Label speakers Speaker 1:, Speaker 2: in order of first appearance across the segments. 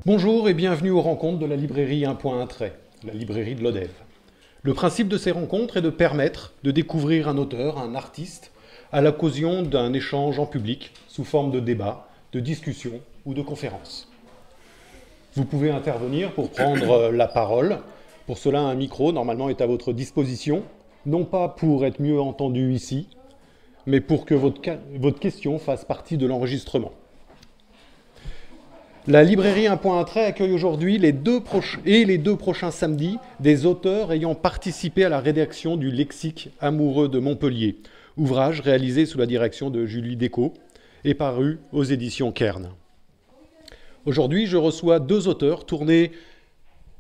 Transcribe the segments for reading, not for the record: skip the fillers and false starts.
Speaker 1: Bonjour et bienvenue aux rencontres de la librairie 1.1 Trait, la librairie de l'Odève. Le principe de ces rencontres est de permettre de découvrir un auteur, un artiste, à l'occasion d'un échange en public, sous forme de débat, de discussion ou de conférence. Vous pouvez intervenir pour prendre la parole. Pour cela, un micro, normalement, est à votre disposition, non pas pour être mieux entendu ici, mais pour que votre question fasse partie de l'enregistrement. La librairie 1.1 Trait accueille aujourd'hui les deux prochains samedis des auteurs ayant participé à la rédaction du Lexique amoureux de Montpellier, ouvrage réalisé sous la direction de Julie Déco et paru aux éditions Kern. Aujourd'hui, je reçois deux auteurs tournés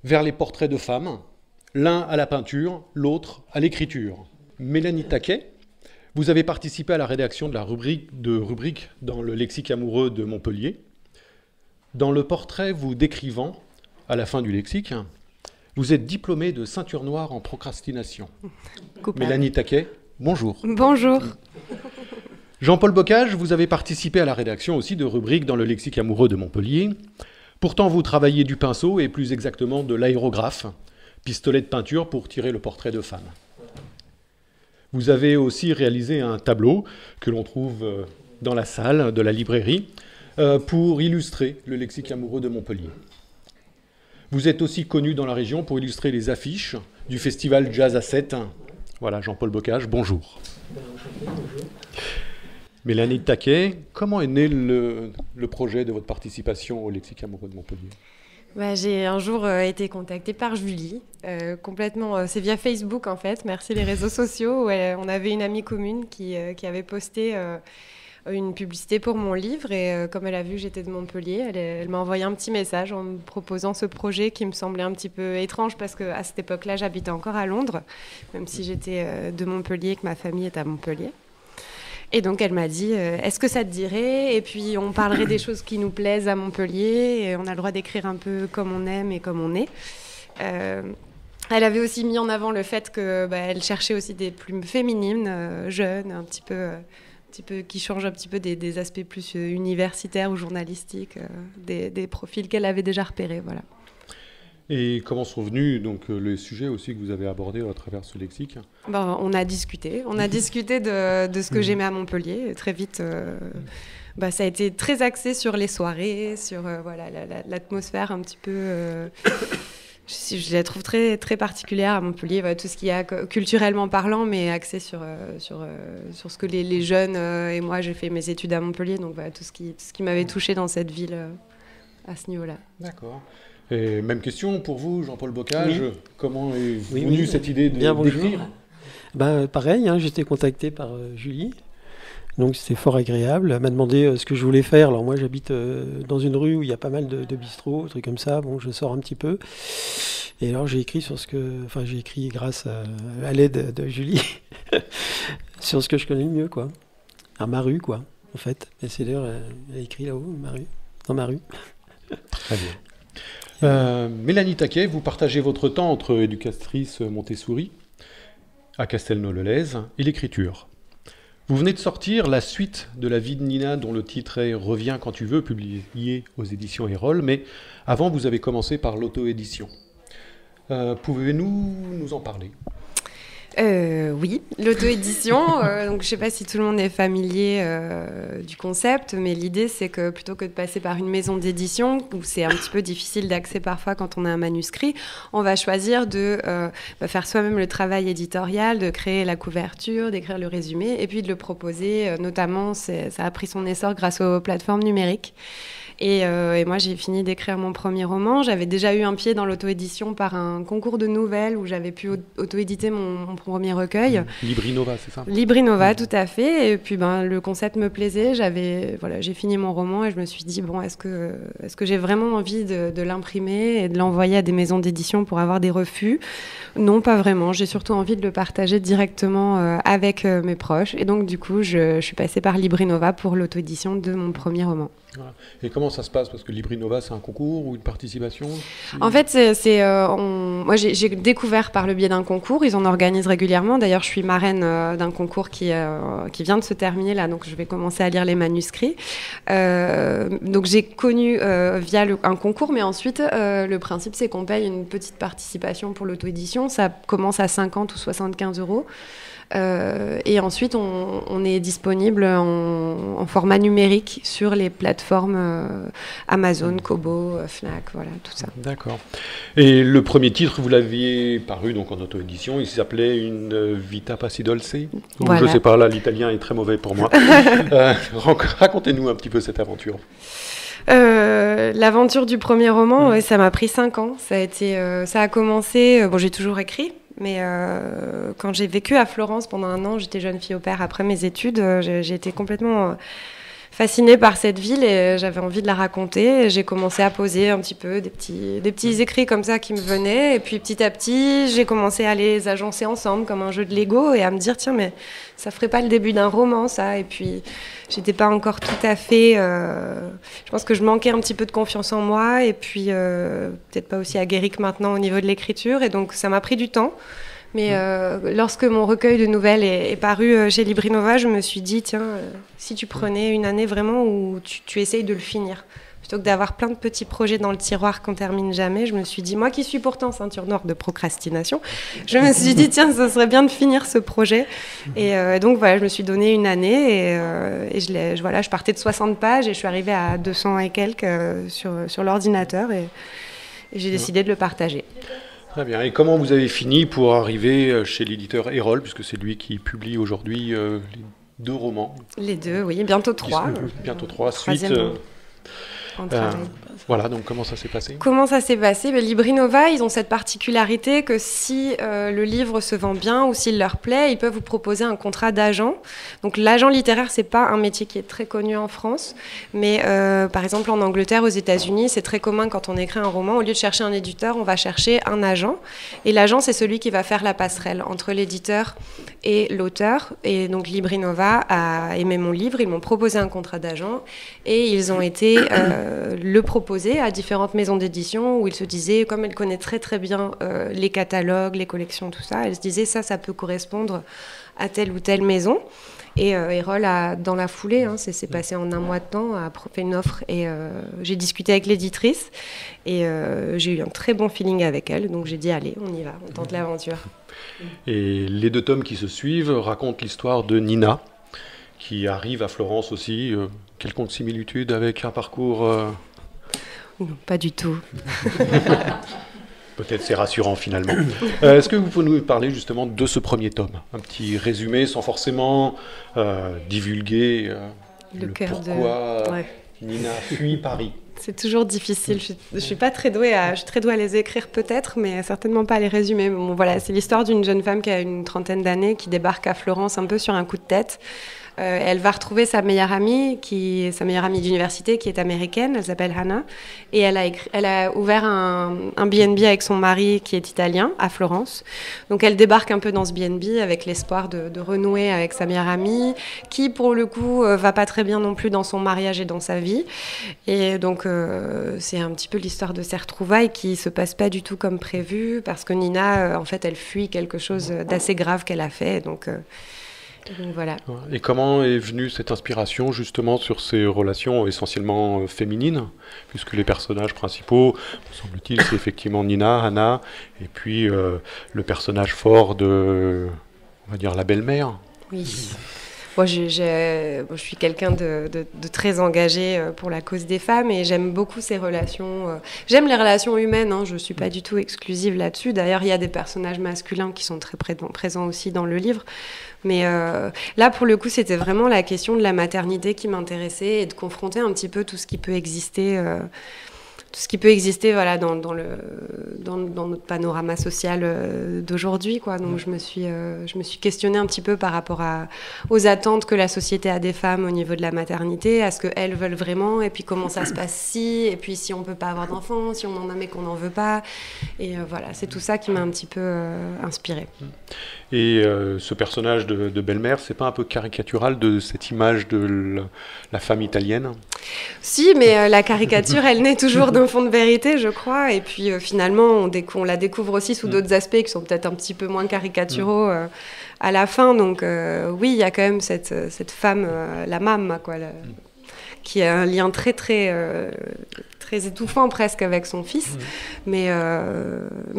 Speaker 1: vers les portraits de femmes, l'un à la peinture, l'autre à l'écriture. Mélanie Taquet, vous avez participé à la rédaction de la rubrique dans le Lexique amoureux de Montpellier. Dans le portrait vous décrivant, à la fin du lexique, vous êtes diplômée de ceinture noire en procrastination. Coupable. Mélanie Taquet, bonjour.
Speaker 2: Bonjour.
Speaker 1: Jean-Paul Bocage, vous avez participé à la rédaction aussi de rubriques dans le Lexique amoureux de Montpellier. Pourtant, vous travaillez du pinceau et plus exactement de l'aérographe, pistolet de peinture pour tirer le portrait de femme. Vous avez aussi réalisé un tableau que l'on trouve dans la salle de la librairie pour illustrer le Lexique amoureux de Montpellier. Vous êtes aussi connu dans la région pour illustrer les affiches du festival Jazz à 7. Voilà, Jean-Paul Bocage, bonjour. Bonjour. Mélanie Taquet, comment est né le projet de votre participation au Lexique amoureux de Montpellier ?
Speaker 2: J'ai un jour été contactée par Julie, complètement, c'est via Facebook en fait, merci les réseaux sociaux, où on avait une amie commune qui avait posté une publicité pour mon livre et comme elle a vu que j'étais de Montpellier, elle m'a envoyé un petit message en me proposant ce projet qui me semblait un petit peu étrange parce qu'à cette époque-là, j'habitais encore à Londres, même si j'étais de Montpellier et que ma famille est à Montpellier. Et donc elle m'a dit, est-ce que ça te dirait ? Et puis on parlerait des choses qui nous plaisent à Montpellier, et on a le droit d'écrire un peu comme on aime et comme on est. Elle avait aussi mis en avant le fait qu'elle cherchait aussi des plumes féminines, jeunes, un petit peu qui changent un petit peu des aspects plus universitaires ou journalistiques, des profils qu'elle avait déjà repérés, voilà.
Speaker 1: Et comment sont venus donc, les sujets aussi que vous avez abordés à travers ce lexique ?
Speaker 2: On a discuté de ce que j'aimais à Montpellier. Très vite, ça a été très axé sur les soirées, sur l'atmosphère un petit peu... Je la trouve très, très particulière à Montpellier, tout ce qu'il y a culturellement parlant, mais axé sur ce que les jeunes... et moi, j'ai fait mes études à Montpellier, donc tout ce qui m'avait touchée dans cette ville à ce niveau-là.
Speaker 1: D'accord. Et même question pour vous, Jean-Paul Bocage. Oui. Comment est venue cette idée d'écrire ?
Speaker 3: Pareil, j'étais contacté par Julie, donc c'était fort agréable. Elle m'a demandé ce que je voulais faire. Alors moi, j'habite dans une rue où il y a pas mal de bistrots, trucs comme ça. Bon, je sors un petit peu. Et alors j'ai écrit j'ai écrit grâce à l'aide de Julie sur ce que je connais le mieux, quoi. À ma rue, quoi, en fait. Et c'est d'ailleurs, elle a écrit là-haut, dans ma rue.
Speaker 1: Très bien. Mélanie Taquet, vous partagez votre temps entre éducatrice Montessori à Castelnau-le-Lez et l'écriture. Vous venez de sortir la suite de La vie de Nina, dont le titre est « Reviens quand tu veux », publié aux éditions Erol, mais avant vous avez commencé par l'auto-édition. Pouvez-vous nous en parler ?
Speaker 2: Oui, l'auto-édition, donc je ne sais pas si tout le monde est familier du concept, mais l'idée c'est que plutôt que de passer par une maison d'édition, où c'est un petit peu difficile d'accès parfois quand on a un manuscrit, on va choisir de faire soi-même le travail éditorial, de créer la couverture, d'écrire le résumé, et puis de le proposer, notamment ça a pris son essor grâce aux plateformes numériques. Et moi, j'ai fini d'écrire mon premier roman. J'avais déjà eu un pied dans l'auto-édition par un concours de nouvelles où j'avais pu auto-éditer mon premier recueil.
Speaker 1: Librinova, c'est ça ?
Speaker 2: Librinova, tout à fait. Et puis, le concept me plaisait. J'ai fini mon roman et je me suis dit, est-ce que j'ai vraiment envie de l'imprimer et de l'envoyer à des maisons d'édition pour avoir des refus ? Non, pas vraiment. J'ai surtout envie de le partager directement avec mes proches. Et donc, du coup, je suis passée par Librinova pour l'auto-édition de mon premier roman.
Speaker 1: Voilà. Et comment ça se passe ? Parce que Librinova, c'est un concours ou une participation ?
Speaker 2: En fait, moi, j'ai découvert par le biais d'un concours. Ils en organisent régulièrement. D'ailleurs, je suis marraine d'un concours qui vient de se terminer là, donc je vais commencer à lire les manuscrits. Donc j'ai connu via un concours, mais ensuite le principe c'est qu'on paye une petite participation pour l'auto-édition. Ça commence à 50 ou 75 €. Et ensuite, on est disponible en format numérique sur les plateformes Amazon, Kobo, Fnac, voilà, tout ça.
Speaker 1: D'accord. Et le premier titre, vous l'aviez paru donc en auto-édition, il s'appelait Une Vita Passi Dolce.
Speaker 2: Voilà.
Speaker 1: Je ne sais pas, là, l'italien est très mauvais pour moi. Racontez-nous un petit peu cette aventure.
Speaker 2: L'aventure du premier roman, ouais, ça m'a pris 5 ans. Ça a commencé. Bon, j'ai toujours écrit, mais quand j'ai vécu à Florence pendant 1 an, j'étais jeune fille au pair après mes études. J'ai été complètement fascinée par cette ville et j'avais envie de la raconter. J'ai commencé à poser un petit peu des petits écrits comme ça qui me venaient. Et puis petit à petit, j'ai commencé à les agencer ensemble comme un jeu de Lego et à me dire tiens, mais ça ferait pas le début d'un roman, ça. Et puis j'étais pas encore tout à fait. Je pense que je manquais un petit peu de confiance en moi et puis peut-être pas aussi aguerrie que maintenant au niveau de l'écriture. Et donc ça m'a pris du temps. Mais lorsque mon recueil de nouvelles est paru chez Librinova, je me suis dit, tiens, si tu prenais une année vraiment où tu essayes de le finir, plutôt que d'avoir plein de petits projets dans le tiroir qu'on termine jamais, je me suis dit, moi qui suis pourtant ceinture noire de procrastination, je me suis dit, tiens, ça serait bien de finir ce projet. Et donc voilà, je me suis donné une année et je partais de 60 pages et je suis arrivée à 200 et quelques sur l'ordinateur et j'ai décidé de le partager.
Speaker 1: Très bien. Et comment vous avez fini pour arriver chez l'éditeur Erol, puisque c'est lui qui publie aujourd'hui les 2 romans?
Speaker 2: Les 2, oui, bientôt 3.
Speaker 1: Bientôt 3. Suite. Voilà, donc comment ça s'est passé? Comment ça s'est passé?
Speaker 2: Librinova, ils ont cette particularité que si le livre se vend bien ou s'il leur plaît, ils peuvent vous proposer un contrat d'agent. Donc l'agent littéraire, c'est pas un métier qui est très connu en France, mais par exemple en Angleterre, aux États-Unis, c'est très commun quand on écrit un roman, au lieu de chercher un éditeur, on va chercher un agent. Et l'agent, c'est celui qui va faire la passerelle entre l'éditeur et l'auteur. Et donc Librinova a aimé mon livre, ils m'ont proposé un contrat d'agent et ils ont été le proposer à différentes maisons d'édition où ils se disaient, comme elle connaît très très bien les catalogues, les collections, tout ça, elle se disait ça peut correspondre à telle ou telle maison. Et Erol a, dans la foulée, c'est passé en 1 mois de temps, a fait une offre et j'ai discuté avec l'éditrice et j'ai eu un très bon feeling avec elle, donc j'ai dit allez, on y va, on tente l'aventure.
Speaker 1: Et les 2 tomes qui se suivent racontent l'histoire de Nina, qui arrive à Florence aussi. Quelconque similitude avec un parcours
Speaker 2: Non, pas du tout.
Speaker 1: Peut-être c'est rassurant finalement. Est-ce que vous pouvez nous parler justement de ce premier tome? Un petit résumé sans forcément divulguer le pourquoi Nina fuit Paris.
Speaker 2: C'est toujours difficile. Je suis pas très douée je suis très douée à les écrire peut-être, mais certainement pas à les résumer. Bon, voilà, c'est l'histoire d'une jeune femme qui a une 30aine d'années, qui débarque à Florence un peu sur un coup de tête. Elle va retrouver sa meilleure amie d'université qui est américaine, elle s'appelle Hannah, et elle a ouvert un B&B avec son mari qui est italien à Florence. Donc elle débarque un peu dans ce B&B avec l'espoir de renouer avec sa meilleure amie, qui pour le coup va pas très bien non plus dans son mariage et dans sa vie. Et donc c'est un petit peu l'histoire de ces retrouvailles qui se passent pas du tout comme prévu, parce que Nina, en fait, elle fuit quelque chose d'assez grave qu'elle a fait. Donc voilà.
Speaker 1: Et comment est venue cette inspiration justement sur ces relations essentiellement féminines, puisque les personnages principaux, me semble-t-il, c'est effectivement Nina, Hannah, et puis le personnage fort de, on va dire, la belle-mère.
Speaker 2: Oui. Moi, je suis quelqu'un de très engagé pour la cause des femmes et j'aime beaucoup ces relations. J'aime les relations humaines, je ne suis pas du tout exclusive là-dessus. D'ailleurs, il y a des personnages masculins qui sont très présents aussi dans le livre. Mais là, pour le coup, c'était vraiment la question de la maternité qui m'intéressait et de confronter un petit peu tout ce qui peut exister. Tout ce qui peut exister voilà, dans notre panorama social d'aujourd'hui, quoi. Donc je me suis questionnée un petit peu par rapport aux attentes que la société a des femmes au niveau de la maternité, à ce qu'elles veulent vraiment, et puis comment ça se passe et puis si on ne peut pas avoir d'enfants, si on en a mais qu'on n'en veut pas. Et voilà, c'est tout ça qui m'a un petit peu inspirée.
Speaker 1: Et ce personnage de belle-mère, c'est pas un peu caricatural de cette image de la femme italienne?
Speaker 2: Si, mais la caricature, elle naît toujours un fond de vérité, je crois. Et puis finalement, on la découvre aussi sous d'autres aspects qui sont peut-être un petit peu moins caricaturaux à la fin. Donc oui, il y a quand même cette femme, la Mame, quoi, qui a un lien très étouffant presque avec son fils. Mais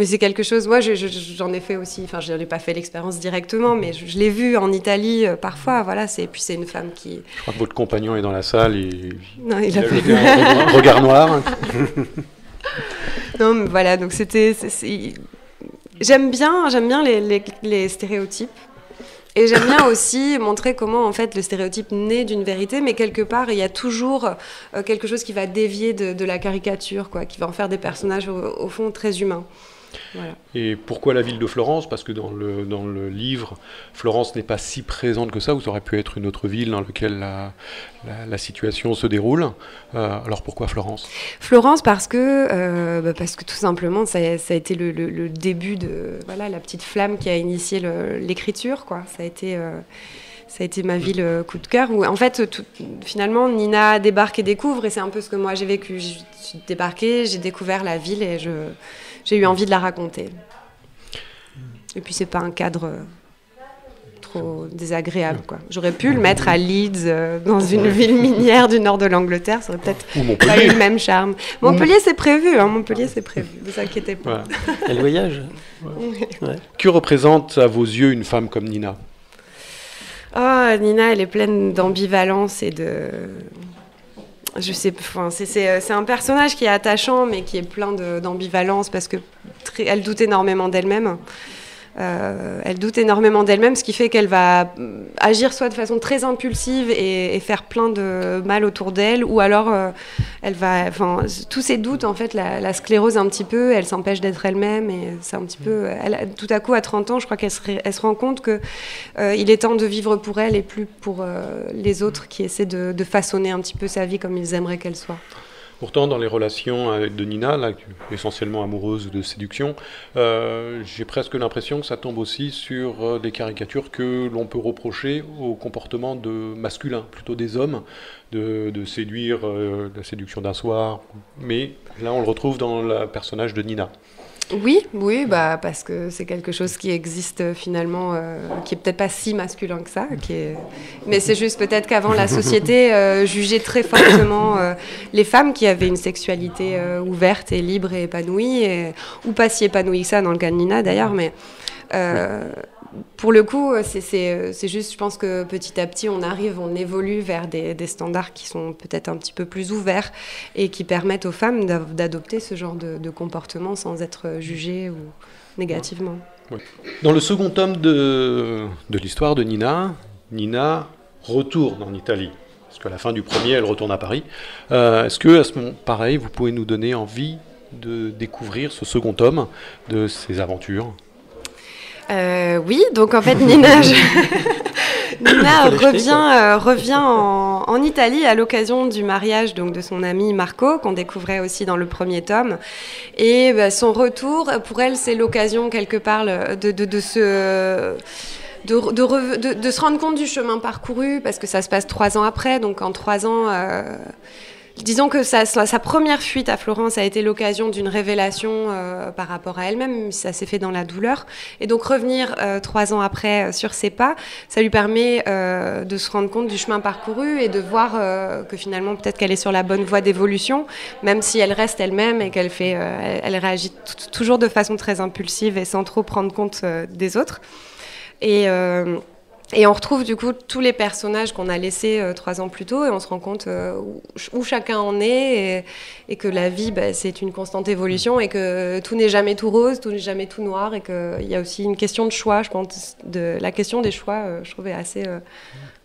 Speaker 2: c'est quelque chose... Moi, j'en ai fait aussi... Enfin, je n'en ai pas fait l'expérience directement, mais je l'ai vu en Italie parfois. Voilà, puis c'est une femme qui...
Speaker 1: Je crois que votre compagnon est dans la salle et
Speaker 2: non, il a
Speaker 1: jeté un regard noir.
Speaker 2: Non, mais voilà, donc j'aime bien les stéréotypes. Et j'aime bien aussi montrer comment en fait le stéréotype naît d'une vérité, mais quelque part il y a toujours quelque chose qui va dévier de la caricature, quoi, qui va en faire des personnages au fond très humains. Voilà.
Speaker 1: Et pourquoi la ville de Florence? Parce que dans le livre, Florence n'est pas si présente que ça, ou ça aurait pu être une autre ville dans laquelle la situation se déroule. Alors pourquoi Florence?
Speaker 2: Florence parce que tout simplement ça a été le début de la petite flamme qui a initié l'écriture, quoi. Ça a été ma ville coup de cœur, où en fait finalement Nina débarque et découvre, et c'est un peu ce que moi j'ai vécu. Je suis débarquée, j'ai découvert la ville et j'ai eu envie de la raconter. Et puis c'est pas un cadre trop désagréable, quoi. J'aurais pu le mettre à Leeds, dans une ville minière du nord de l'Angleterre, ça aurait peut-être pas eu le même charme. Montpellier c'est prévu, Montpellier c'est prévu, ne vous inquiétez pas.
Speaker 3: Ouais. Et le voyage.
Speaker 1: Ouais. Que représente à vos yeux une femme comme Nina?
Speaker 2: Nina, elle est pleine d'ambivalence et de... Je sais, c'est un personnage qui est attachant, mais qui est plein d'ambivalence, parce que elle doute énormément d'elle-même. Ce qui fait qu'elle va agir soit de façon très impulsive et faire plein de mal autour d'elle, ou alors tous ses doutes en fait la sclérose un petit peu, elle s'empêche d'être elle-même, et c'est un petit peu, tout à coup à 30 ans, je crois qu'elle se rend compte que il est temps de vivre pour elle et plus pour les autres qui essaient de façonner un petit peu sa vie comme ils aimeraient qu'elle soit.
Speaker 1: Pourtant, dans les relations de Nina, là, essentiellement amoureuse ou de séduction, j'ai presque l'impression que ça tombe aussi sur des caricatures que l'on peut reprocher au comportement masculin, plutôt des hommes, de séduire, la séduction d'un soir. Mais là, on le retrouve dans le personnage de Nina.
Speaker 2: Oui, parce que c'est quelque chose qui existe finalement, qui est peut-être pas si masculin que ça, mais c'est juste peut-être qu'avant la société jugeait très fortement les femmes qui avaient une sexualité ouverte et libre et épanouie, ou pas si épanouie que ça dans le cas de Nina d'ailleurs, mais pour le coup, c'est juste, je pense que petit à petit, on évolue vers des standards qui sont peut-être un petit peu plus ouverts et qui permettent aux femmes d'adopter ce genre de comportement sans être jugées ou négativement.
Speaker 1: Ouais. Dans le second tome de l'histoire de Nina, Nina retourne en Italie. Parce qu'à la fin du premier, elle retourne à Paris. Est-ce que, à ce moment, pareil, vous pouvez nous donner envie de découvrir ce second tome de ses aventures?
Speaker 2: Oui, donc en fait Nina revient en Italie à l'occasion du mariage donc, de son ami Marco, qu'on découvrait aussi dans le premier tome. Et son retour, pour elle, c'est l'occasion quelque part de se rendre compte du chemin parcouru, parce que ça se passe 3 ans après, donc en 3 ans... Disons que sa première fuite à Florence a été l'occasion d'une révélation par rapport à elle-même, ça s'est fait dans la douleur. Et donc revenir 3 ans après sur ses pas, ça lui permet de se rendre compte du chemin parcouru et de voir que finalement peut-être qu'elle est sur la bonne voie d'évolution, même si elle reste elle-même et elle réagit toujours de façon très impulsive et sans trop prendre compte des autres. Et on retrouve du coup tous les personnages qu'on a laissés 3 ans plus tôt, et on se rend compte où chacun en est, et que la vie, c'est une constante évolution, et que tout n'est jamais tout rose, tout n'est jamais tout noir, et qu'il y a aussi une question de choix. Je pense la question des choix, je trouvais assez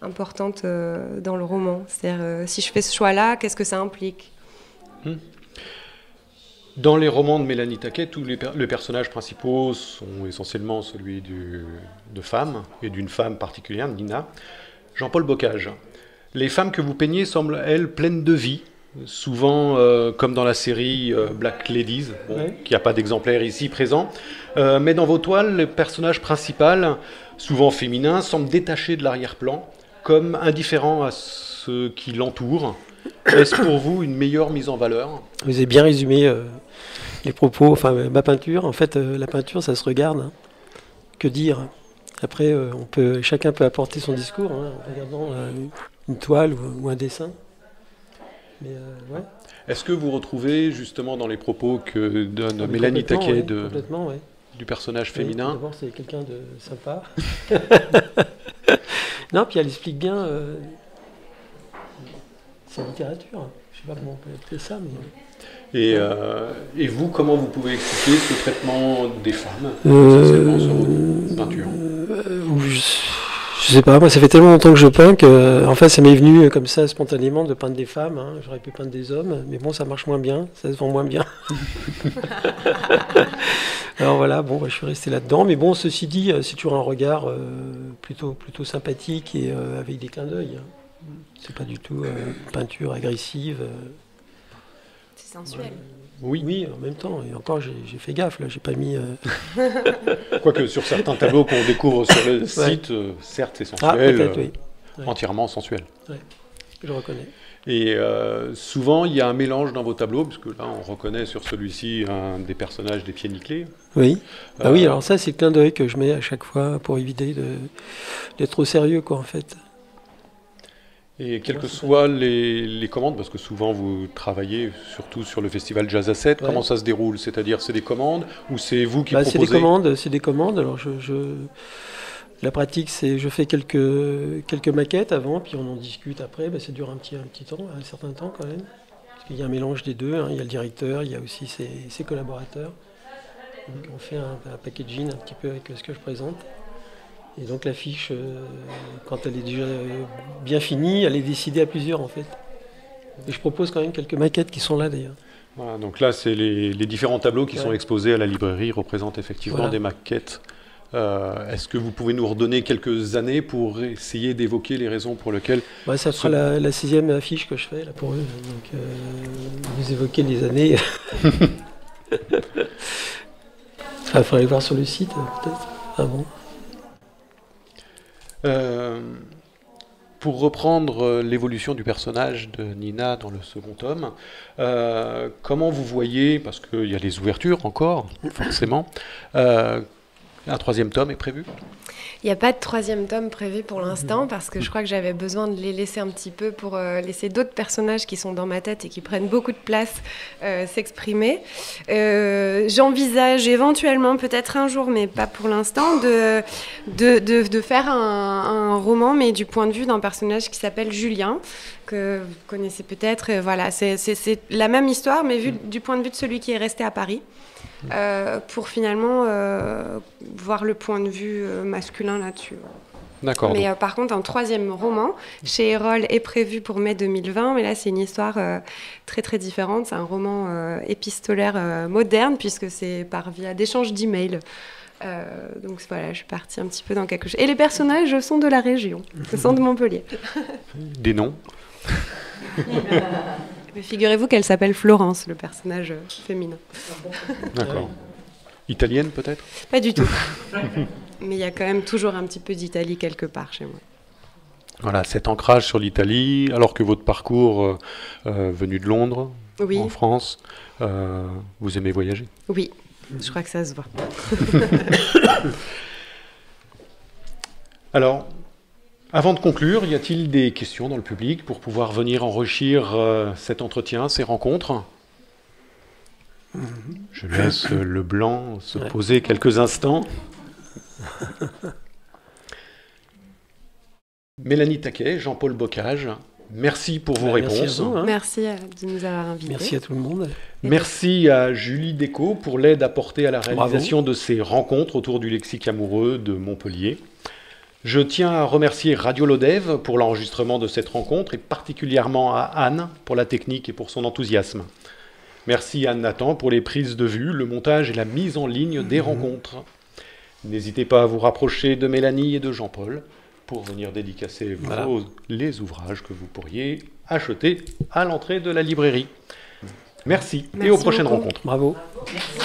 Speaker 2: importante dans le roman. C'est-à-dire, si je fais ce choix-là, qu'est-ce que ça implique ?
Speaker 1: Dans les romans de Mélanie Taquet, tous les personnages principaux sont essentiellement celui de femmes, et d'une femme particulière, Nina. Jean-Paul Bocage. Les femmes que vous peignez semblent, elles, pleines de vie, souvent comme dans la série Black Ladies, qui n'a pas d'exemplaire ici présent. Mais dans vos toiles, le personnage principal, souvent féminin, semble détaché de l'arrière-plan, comme indifférent à ceux qui l'entourent. Est-ce pour vous une meilleure mise en valeur?
Speaker 3: Vous avez bien résumé les propos, enfin ma peinture. En fait, la peinture, ça se regarde. Hein. Que dire? Après, chacun peut apporter son discours hein, en regardant une toile ou un dessin. Mais, ouais.
Speaker 1: Est-ce que vous retrouvez justement dans les propos que donne
Speaker 3: Ah,
Speaker 1: Mélanie Taquet
Speaker 3: ouais.
Speaker 1: Du personnage
Speaker 3: Oui,
Speaker 1: féminin?
Speaker 3: d'abord, c'est quelqu'un de sympa. Non, puis elle explique bien sa littérature. Je sais pas comment on peut appeler ça, mais...
Speaker 1: Et vous, comment vous pouvez expliquer ce traitement des femmes essentiellement sur vos peintures?
Speaker 3: Je sais pas, moi ça fait tellement longtemps que je peins que en fait ça m'est venu comme ça spontanément de peindre des femmes. Hein. J'aurais pu peindre des hommes, mais bon ça marche moins bien, ça se vend moins bien. Alors voilà, bon je suis resté là-dedans, mais bon ceci dit, c'est toujours un regard plutôt sympathique et avec des clins d'œil. Hein. C'est pas du tout une peinture agressive.
Speaker 2: C'est sensuel.
Speaker 3: Oui, en même temps. Et encore, j'ai fait gaffe, là, j'ai pas mis...
Speaker 1: Quoique sur certains tableaux qu'on découvre sur le site, certes c'est sensuel,
Speaker 3: oui.
Speaker 1: entièrement sensuel.
Speaker 3: Ouais, je reconnais.
Speaker 1: Et souvent, il y a un mélange dans vos tableaux, parce que là, on reconnaît sur celui-ci un des personnages des pieds nickelés.
Speaker 3: Oui, oui, alors ça, c'est le clin d'œil que je mets à chaque fois pour éviter d'être trop sérieux, quoi, en fait.
Speaker 1: Et quelles que soient les commandes, parce que souvent vous travaillez surtout sur le festival Jazz à 7, comment ça se déroule? C'est-à-dire c'est des commandes ou c'est vous qui proposez?
Speaker 3: C'est des commandes. Alors la pratique, c'est je fais quelques maquettes avant, puis on en discute après. Ça dure un petit temps, un certain temps quand même. Parce qu'il y a un mélange des deux. Hein. Il y a le directeur, il y a aussi ses collaborateurs. Donc on fait un packaging un petit peu avec ce que je présente. Et donc l'affiche, quand elle est déjà bien finie, elle est décidée à plusieurs en fait. Et je propose quand même quelques maquettes qui sont là d'ailleurs.
Speaker 1: Voilà, donc là, c'est les différents tableaux qui sont exposés à la librairie représentent effectivement des maquettes. Est-ce que vous pouvez nous redonner quelques années pour essayer d'évoquer les raisons pour lesquelles...
Speaker 3: Ça sera la 6e affiche que je fais là, pour eux. Donc vous évoquez les années. Il faudrait voir sur le site peut-être. Ah bon.
Speaker 1: Pour reprendre l'évolution du personnage de Nina dans le second tome, comment vous voyez, parce qu'il y a les ouvertures encore, forcément, un 3e tome est prévu?
Speaker 2: Il n'y a pas de 3e tome prévu pour l'instant parce que je crois que j'avais besoin de les laisser un petit peu pour laisser d'autres personnages qui sont dans ma tête et qui prennent beaucoup de place s'exprimer. J'envisage éventuellement, peut-être un jour, mais pas pour l'instant, de faire un roman, mais du point de vue d'un personnage qui s'appelle Julien, que vous connaissez peut-être. Voilà, c'est la même histoire, mais vu du point de vue de celui qui est resté à Paris. Pour finalement voir le point de vue masculin là-dessus.
Speaker 1: D'accord.
Speaker 2: Mais par contre, un 3e roman chez Erol est prévu pour mai 2020, mais là c'est une histoire très très différente. C'est un roman épistolaire moderne puisque c'est par via d'échanges d'emails. Donc voilà, je suis partie un petit peu dans quelque chose. Et les personnages sont de la région, sont de Montpellier.
Speaker 1: Des noms?
Speaker 2: Mais figurez-vous qu'elle s'appelle Florence, le personnage féminin.
Speaker 1: D'accord. Italienne peut-être?
Speaker 2: Pas du tout. Mais il y a quand même toujours un petit peu d'Italie quelque part chez moi.
Speaker 1: Voilà, cet ancrage sur l'Italie, alors que votre parcours venu de Londres, en France, vous aimez voyager?
Speaker 2: Oui, je crois que ça se voit.
Speaker 1: Alors, avant de conclure, y a-t-il des questions dans le public pour pouvoir venir enrichir cet entretien, ces rencontres? Je laisse le blanc se poser quelques instants. Mélanie Taquet, Jean-Paul Bocage, merci pour vos réponses.
Speaker 3: Merci à vous, hein.
Speaker 2: Merci de nous avoir invités.
Speaker 3: Merci à tout le monde.
Speaker 1: Merci à Julie Déco pour l'aide apportée à la réalisation de ces rencontres autour du lexique amoureux de Montpellier. Je tiens à remercier Radio Lodève pour l'enregistrement de cette rencontre et particulièrement à Anne pour la technique et pour son enthousiasme. Merci Anne Nathan pour les prises de vue, le montage et la mise en ligne des rencontres. N'hésitez pas à vous rapprocher de Mélanie et de Jean-Paul pour venir dédicacer les ouvrages que vous pourriez acheter à l'entrée de la librairie. Merci et aux prochaines rencontres.
Speaker 3: Bravo.
Speaker 2: Merci.